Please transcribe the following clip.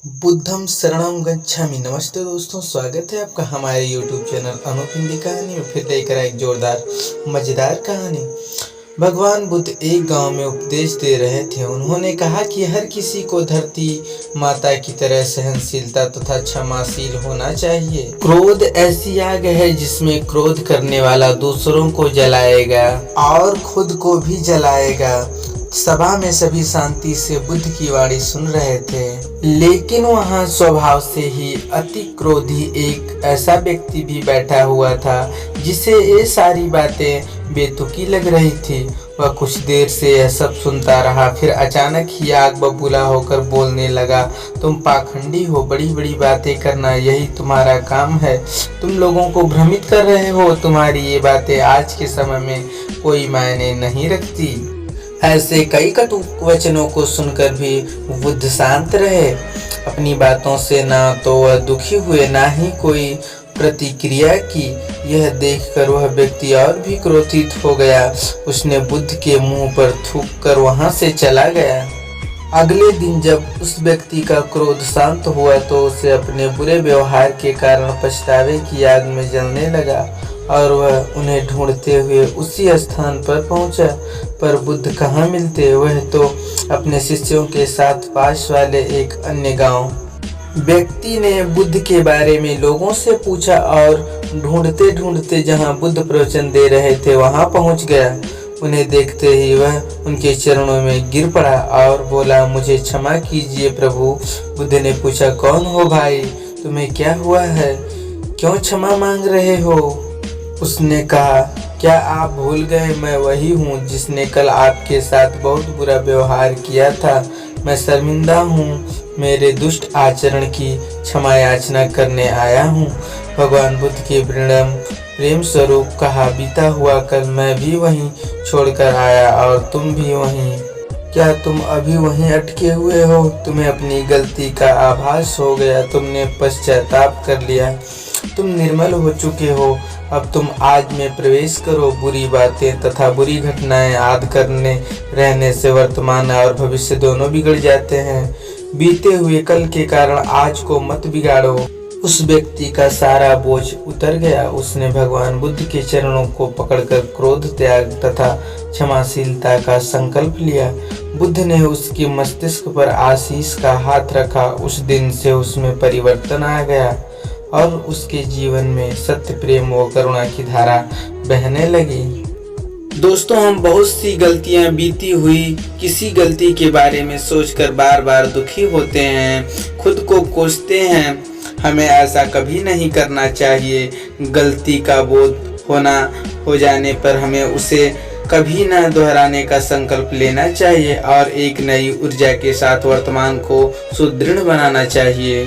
बुद्धं शरणं गच्छामि। नमस्ते दोस्तों, स्वागत है आपका हमारे YouTube चैनल अनूप हिंदी कहानी में। फिर लेकर आए एक जोरदार मज़ेदार कहानी। भगवान बुद्ध एक गांव में उपदेश दे रहे थे। उन्होंने कहा कि हर किसी को धरती माता की तरह सहनशीलता तथा क्षमाशील होना चाहिए। क्रोध ऐसी आग है जिसमें क्रोध करने वाला दूसरों को जलाएगा और खुद को भी जलाएगा। सभा में सभी शांति से बुद्ध की वाणी सुन रहे थे, लेकिन वहां स्वभाव से ही अति क्रोधी एक ऐसा व्यक्ति भी बैठा हुआ था जिसे ये सारी बातें बेतुकी लग रही थी। वह कुछ देर से यह सब सुनता रहा, फिर अचानक ही आग बबूला होकर बोलने लगा, तुम पाखंडी हो, बड़ी बड़ी बातें करना यही तुम्हारा काम है। तुम लोगों को भ्रमित कर रहे हो। तुम्हारी ये बातें आज के समय में कोई मायने नहीं रखती। ऐसे कई कटु वचनों को सुनकर भी बुद्ध शांत रहे। अपनी बातों से ना तो वह दुखी हुए, ना ही कोई प्रतिक्रिया की। यह देखकर वह व्यक्ति और भी क्रोधित हो गया। उसने बुद्ध के मुंह पर थूक कर वहां से चला गया। अगले दिन जब उस व्यक्ति का क्रोध शांत हुआ तो उसे अपने बुरे व्यवहार के कारण पछतावे की आग में जलने लगा और वह उन्हें ढूंढते हुए उसी स्थान पर पहुंचा। पर बुद्ध कहाँ मिलते। वह तो अपने शिष्यों के साथ पास वाले एक अन्य गांव। व्यक्ति ने बुद्ध के बारे में लोगों से पूछा और ढूंढते ढूंढते जहां बुद्ध प्रवचन दे रहे थे वहां पहुंच गया। उन्हें देखते ही वह उनके चरणों में गिर पड़ा और बोला, मुझे क्षमा कीजिए प्रभु। बुद्ध ने पूछा, कौन हो भाई, तुम्हें क्या हुआ है, क्यों क्षमा मांग रहे हो? उसने कहा, क्या आप भूल गए, मैं वही हूँ जिसने कल आपके साथ बहुत बुरा व्यवहार किया था। मैं शर्मिंदा हूँ, मेरे दुष्ट आचरण की क्षमा याचना करने आया हूँ। भगवान बुद्ध के प्रेम स्वरूप कहा, बीता हुआ कल मैं भी वहीं छोड़कर आया और तुम भी वहीं। क्या तुम अभी वहीं अटके हुए हो? तुम्हें अपनी गलती का आभास हो गया, तुमने पश्चाताप कर लिया, तुम निर्मल हो चुके हो। अब तुम आज में प्रवेश करो। बुरी बातें तथा बुरी घटनाएं याद करने रहने से वर्तमान और भविष्य दोनों बिगड़ जाते हैं। बीते हुए कल के कारण आज को मत बिगाड़ो। उस व्यक्ति का सारा बोझ उतर गया। उसने भगवान बुद्ध के चरणों को पकड़कर क्रोध त्याग तथा क्षमाशीलता का संकल्प लिया। बुद्ध ने उसके मस्तिष्क पर आशीष का हाथ रखा। उस दिन से उसमें परिवर्तन आ गया और उसके जीवन में सत्य, प्रेम व करुणा की धारा बहने लगी। दोस्तों, हम बहुत सी गलतियां बीती हुई किसी गलती के बारे में सोचकर बार बार दुखी होते हैं, खुद को कोसते हैं। हमें ऐसा कभी नहीं करना चाहिए। गलती का बोध हो जाने पर हमें उसे कभी न दोहराने का संकल्प लेना चाहिए और एक नई ऊर्जा के साथ वर्तमान को सुदृढ़ बनाना चाहिए।